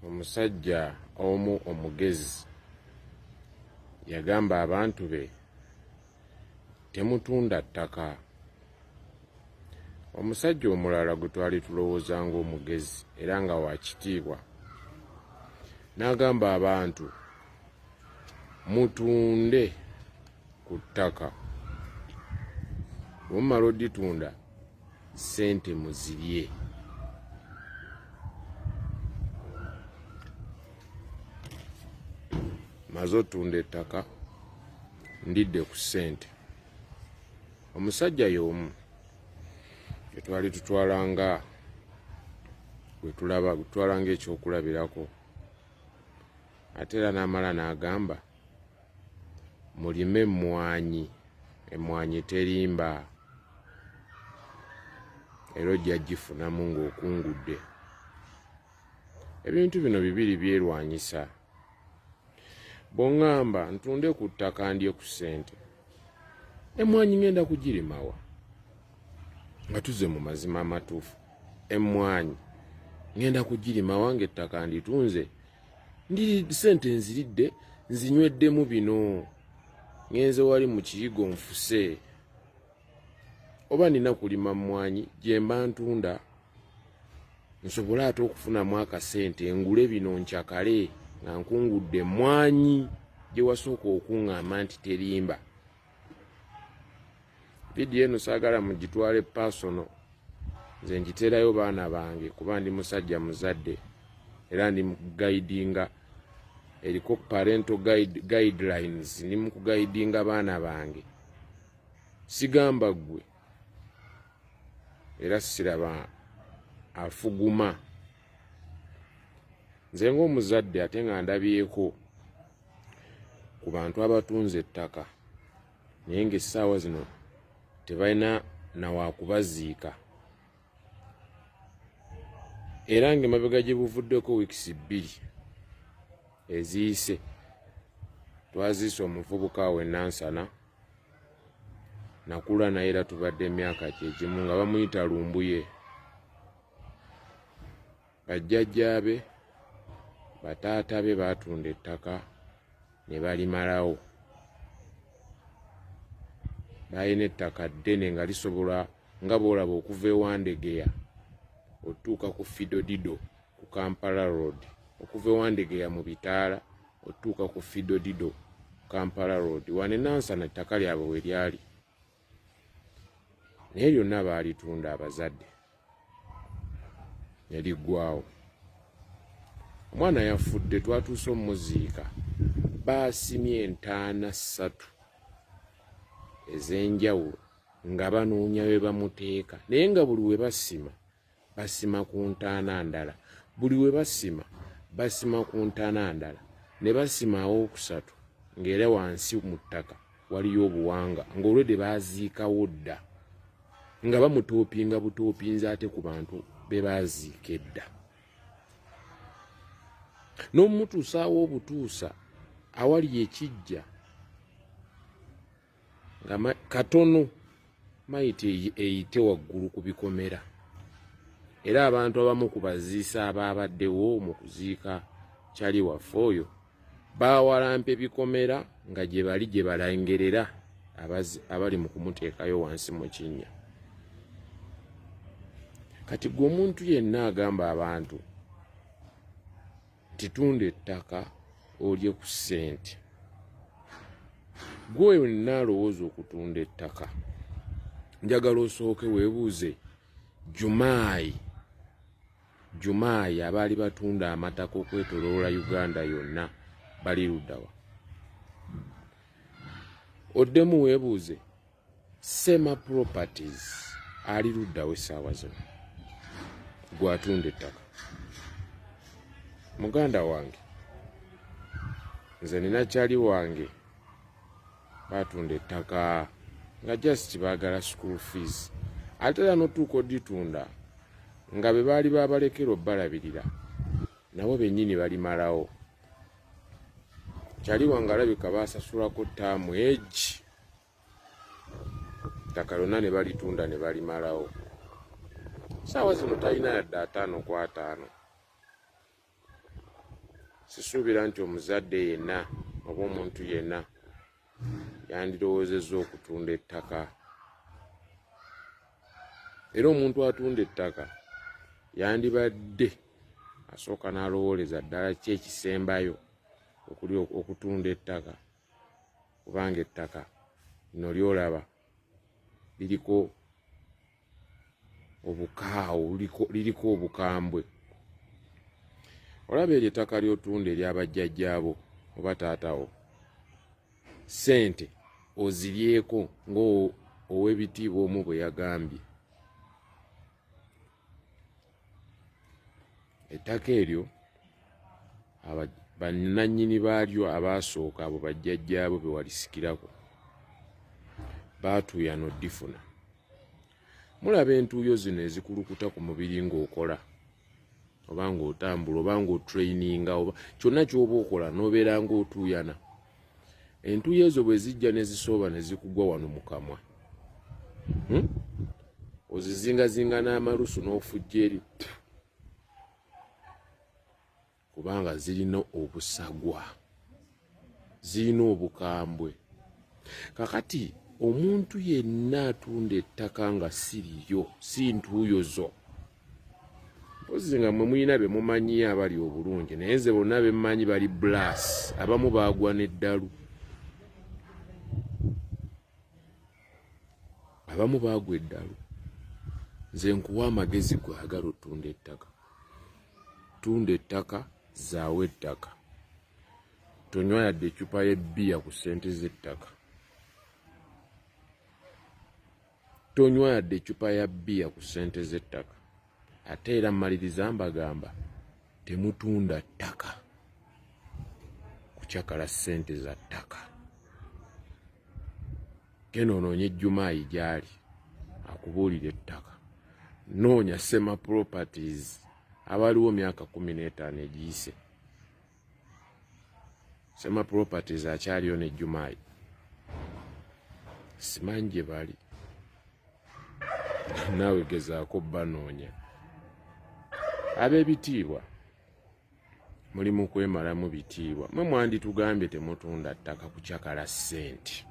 Omusajja omu omugezi yagamba abantu be temutunda ttaka. Omusajja omulala gwe twali tulowooza ng'omugezi era nga wa kitiibwa n'agamba abantu mutunde ku ttaka, bwe mumala oditunda ssente muzirye. Maze otunda ettaka ndidde ku ssente. Omusajja y'omu gwe twali tutwalanga ekyokulabirako, ate era n'amala n'agamba mulime emmwanyi, emmwanyi terimba era ojja gifunamu ng'okungudde. Ebintu bino bibiri byerwanyisa. Bw'oŋŋamba ntunde ku ttaka ndye ku ssente, emmwanyi ngenda kugirimawa? Nga tuze mu mazima amatuufu, emmwanyi ngenda kugirimawa ng'ettaka nditunze? Ssente nziridde nzinyweddemu bino, ngenze wali mu kiyigo nfuse. Oba nina kulima mmwanyi gye mba ntunda nsobole ate okufunamu akasente ngule bino nkyakale nga nkungudde emmwanyi gye wasooka okuŋŋamba nti terimba. Vidiyo eno saagala mugitwale pasono, nze ngiteerayo baana bange kuba ndi musajja muzadde era ndi mukugayidinga, eriko parental guidelines, ndi mukugayidinga baana bange. Sigamba ggwe era siraba afuguma. Nze ng'omuzadde ate nga ndabyeko ku bantu abatunze ettaka naye ng'essaawa zino tebalina nawakubaziika, era ng'emabega gye buvuddeko wiikisi 2 eziyise twaziise omuvubuka we Nansana, nakula naye era tubadde emyaka gyegimu nga bamuyita Lumbuye. Bajjajjaabe bataata be baatunda ettaka ne balimalawo. Balina ettaka ddene nga lisobola nga bw'olaba okuva ewandegeya otuuka ku Fidodido ku Kampala Road, okuva ewandegeya mu Bitaala otuuka ku Fidodido ku Kampala Road. Wane Nansana ettaka lyabwe we lyali, naye lyonna baalitunda abazadde ne liggwawo. Omwana yafudde, twatuuse omuziika, baasimye entaana 3 ez'enjawulo nga banoonya we bamuteeka, naye nga buli we basima basima ku ntaana ndala, buli we basima basima ku ntaana ndala, ne basimawo okusatu ng'era wansi mu ttaka waliyo obuwanga ng'olwedde baaziikawo dda, nga bamutoopinga butoopinzi ate ku bantu be baaziika edda. N'omutuusaawo obutuusa awali ekijja nga katono mayite eyite waggulu ku bikomera, era abantu abamu ku baziisa abaabaddewo mu kuziika kyali waffe oyo baawalampa ebikomera nga gye bali gye balengerera abali mu kumuteekayo wansi mu kinnya. Kati gwe omuntu yenna agamba abantu titunda ettaka olye ku ssente, gwe wenna alowooza okutunda ettaka njagala osooke weebuuze Jumaayi abaali batunda amataka okwetoloola Uganda yonna bali luddawa? Oddemu weebuuze Sema Properties ali luddawa essaawa zino gwatunda ettaka? Muganda wange, nze nina kyali wange baatunda ettaka nga just baagala school fees, ate era n'otuuka oditunda nga be baali baabalekera obbalabirira nabo bennyini balimalawo. Kyali wange alabika baasasulako ttaamu egi, ettaka lyonna ne balitunda ne balimalawo. Saawa zino talina yadde 5 ku 5. sisuubira nti omuzadde yenna oba omuntu yenna yandirowoozezza okutunda ettaka. Era omuntu atunda ettaka yandibadde asooka n'alowooleza ddala ki ekisembayo okuli okutunda ettaka, kubanga ettaka lino lyolaba liriko obukaawo, liriko obukambwe. Olaba eryo ettaka ly'otunda ery'abajjajjaabo oba taatawo, ssente oziryeko ng'ow'ebitiibwa omu bwe yagambye. Ettaka eryo bannannyini baalyo abaasooka abo bajjajjaabo be walisikirako baatuuya n'oddifuna. Mulaba entuuyo zino ezikulukuta ku mubiri ng'okola oba ng'otambula oba ng'otrayininga oba kyonna ky'oba okola n'obeera ng'otuuyana. Entuuyo ezo bwe zijja ne zisooba ne zikugwa wano mu kamwa, ozizingazinga n'amalusu n'ofujja eri, kubanga zirina obusagwa, zirina obukambwe. Kakati omuntu yenna atunda ettaka nga si liryo, si ntuuyo zo, mpozi nga mwe mulina be mumanyiyo abali obulungi, naye nze bonna be mmanyi bali blas, abamu baagwa n'eddalu, abamu baagwa eddalu. Nze nkuwa amagezi gwagala otunda ettaka. Tunda ettaka, zaawe ettaka. Tonywa yadde ecupa y'ebbiya ku ssente z'ettaka. Tonywa yadde ecupa ya bbiya ku ssente z'ettaka. Ate era mmaliriza mbagamba temutunda ttaka kucakala ssente za ttaka. Kenoonoonya Ejjumaayi gy'ali akubuulira ettaka. Noonya Sema Properties abaliwo myaka 15 egiyise. Sema Properties akyaliyo n'Ejjumaayi, simanyi gye bali. Naawe gezaako banoonya. Ab'ebitiibwa muli mu kwemalamu bitiibwa. Mwe mwanditugambye temutunda ttaka kucakala ssente.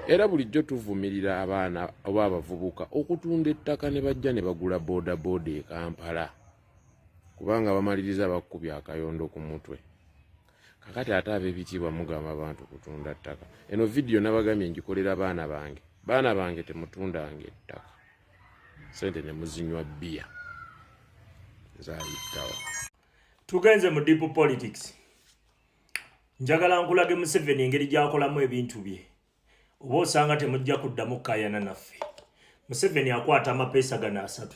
Era bulijjo tuvumirira abaana oba abavubuka okutunda ettaka ne bajja ne bagula boodabooda e Kampala, kubanga bamaliriza bakubya akayondo ku mutwe. Kakati ate ab'ebitiibwa mugamba abantu kutunda ttaka. Eno vidiyo nabagambye ngikolera baana bange. Baana bange temutundanga ettaka, ssente ne muzinywa bbiya zaayitawa. Tugenze mu deep politics. Njagala nkulage Museveni engeri gy'akolamu ebintu bye. Oba osanga temujja kuddamu kkaayana naffe. Museveni akwata amapeesa gano 3.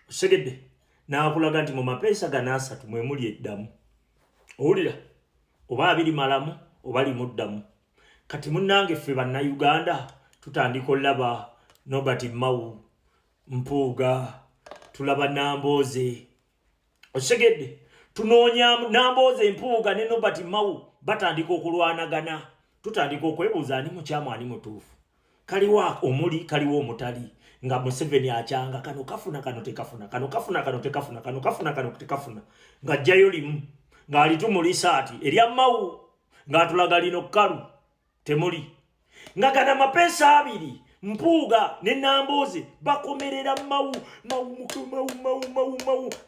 Osegedde n'akulaga nti mu mapeesa gano 3 mwe muli eddamu. Owulira? Oba 2 malamu oba limuddamu. Kati munnange ffe bannayuganda tutandika olaba Nobert Mao, Mpuuga, tulaba Nambooze. Osegedde tunoonya Nambooze, Mpuuga ne Nobert Mao batandika okulwanagana. Tutandika okwebuuza ani mukyamu ani mutuufu. Kaliwa omuli kaliwo omutali nga Museveni akyanga kano kafuna kano tekafuna, kano kafuna kano tekafuna, kano kafuna kano tekafuna, ng'ajjayo limu ng'alitumulisa ati erya Mao ng'atulaga lino kkalu temuli. Nga gana mapeesa 2 Mpuuga ne Nambooze bakomerera Mao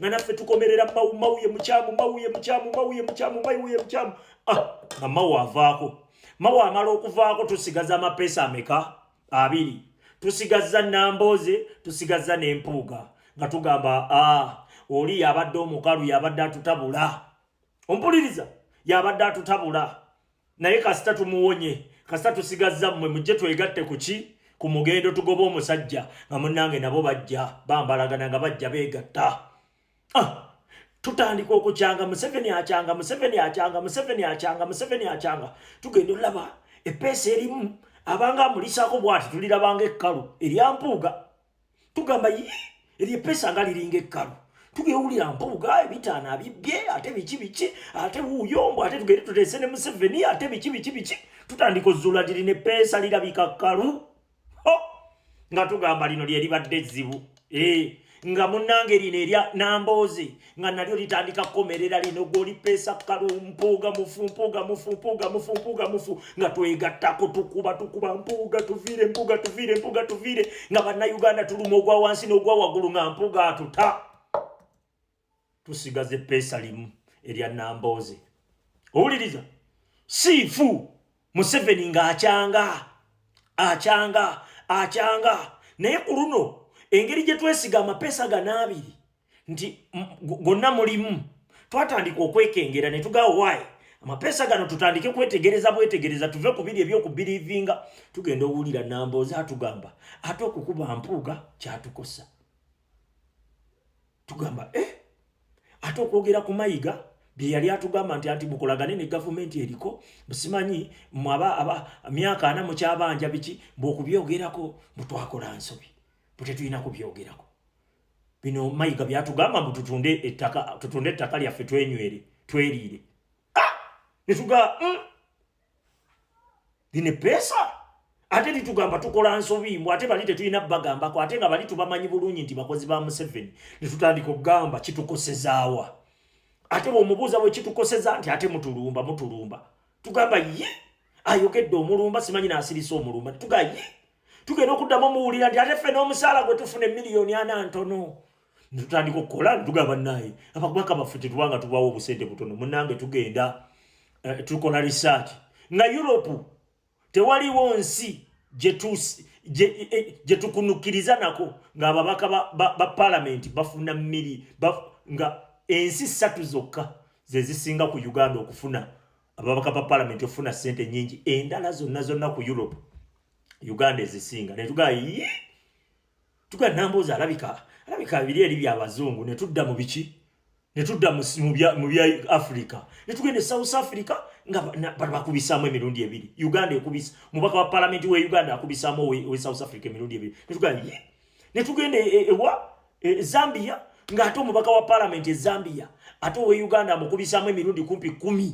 nga naffe tukomerera Mao ye mukyamu, Mao ye mukyamu, Mao ye mukyamu, Mao ye mukyamu. Nga Mao avaako. Mao amala okuvaako tusigaza amapeesa ameka? 2. Tusigaza Nambooze, tusigaza n'Empuuga. Nga tugamba oli yabadde omukalu yabadde atutabula. Ompuliriza? Yabadde atutabula. Naye kasita tumuwonye, kasita tusigaza mmwe mujje twegatte ku ki? Ku mugendo tugoba omusajja nga munnange nabo bajja bambalagana nga bajja beegatta. Tutandika okukyanga Museveni akyanga, Museveni akyanga, Museveni akyanga, Museveni akyanga. Tugenda olaba epeesa erimu abanga amulisaako bw'ati tulirabanga ekkalu erya Mpuuga. Tugamba eri epeesa nga liringa ekkalu. Tugewulira Mpuuga ebitaano abibbye ate biki ate wuuyombo ate tugende tuteese ne Museveni ate biki. Tutandika ozuula lirina epeesa lirabika kkalu. Nga tugamba lino lye libadde ezzibu. nga munnange lino erya Nambooze nga nalyo litandika kukomerera lino goli pesa kalo mpuuga mufu nga twegattako tukuba mpuuga tuvire nga bannayuganda tuluma ogwa wansi n'ogwa waggulu nga mpuuga atuta tusigaze pesa limu erya Nambooze. Owuliriza siifu Museveni nga acyanga naye ku luno engeri gye twesiga amapesa ganaabiri nti gonna mulimu twatandika okwekengera ne tugawo wayi amapesa gano tutandike bwetegereza tuve ku biri ebyokubirivinga tugenda owulira Nambooze atugamba ate okukuba mpuuga kyatukosa tugamba ate okwogera ku Mayiga bye yali atugamba nti bukolagane ne gavumenti eriko musimanyi mwaba myaka 4 mu kyabanja biki bw'okubyogerako butwakola nsobi butetulina kubyogerako bino Mayiga byatugamba mbu tutunde ettaka lyaffe tweriire netuga dine pesa ate litugamba tukola nsobi mbw ate bali tetulina bagambako ate nga bali tubamanyi bulungi nti bakozi ba Museveni netutandika okugamba kitukosezaawa ate omubuuza bwe kitukoseza nti ate mutulumba tugamba ye ayogedde omulumba simanyi n'asirisa omulumba tuga ye tugenda okuddamu omuwulira nti ate ffe n'omusaala gwe tufune miliyoni 4 ntono netutandika okukola netugamba naye abakubaka baffe tetubanga tubawo obusente butono munnange tugenda tukola research nga Europe tewaliwo nsi gye tukunukiriza nako ng'ababaka ba parliament bafuna nga ensi 3 zokka ze zisinga ku Uganda okufuna ababaka ba parliament ofuna sente nyingi endala zonna ku Europe Uganda ezisinga netugayi tuga Nambooze alabika biri eri by'abazungu netudda mu biki netudda mu bya Africa netugende South Africa nga bakubisaamu emirundi 2 Uganda ekubisa mubaka wa parliament we Uganda akubisaamu we South Africa emirundi 2 netugayi netugende Zambia nga ate omubaka wa parliament Zambia ate we Uganda amukubisaamu emirundi kumpi 10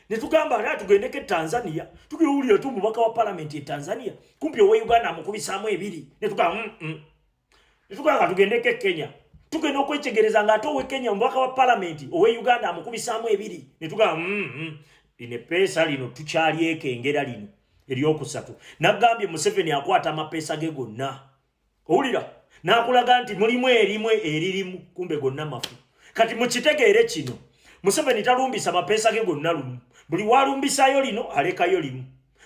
netugamba ate tugendeke Tanzania tukiwulira tu omubaka wa parliament Tanzania kumpi we Uganda amukubisaamu 2 netugamba tugendeke Kenya tugenda okwetegereza nga ate we Kenya omubaka wa parliament we Uganda amukubisaamu 2 netugamba ine pesa lino tukyali ekengera lino eryokusatu nagambye Museveni akwata amapesa ge gonna owulira nakulaga nti mulimu eririmu kumbe gonna mafu kati mukitegeere kino Museveni talumbisa mapesa ge gonna lumu buli walumbisayo lino alekayo limu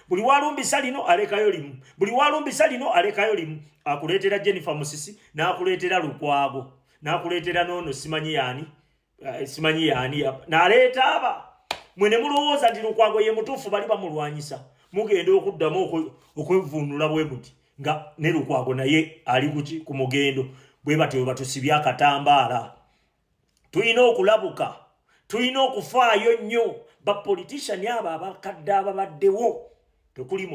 buli walumbisa lino alekayo limu buli walumbisa lino alekayo limu akuleetera Jennifer Musisi n'akuleetera Lukwago n'akuleetera nono simanyi yaani n'aleeta aba mwene mulowooza nti Lukwago ye mutuufu bali bamulwanyisa mugenda okuddamu okwevunula bwe muti nga ne Lukwago naye ali ku mugendo bwe batyo batusibya akatambaala tulina okulabuka tulina okufaayo nnyo ba politician aba abakadde ababaddewo tekuli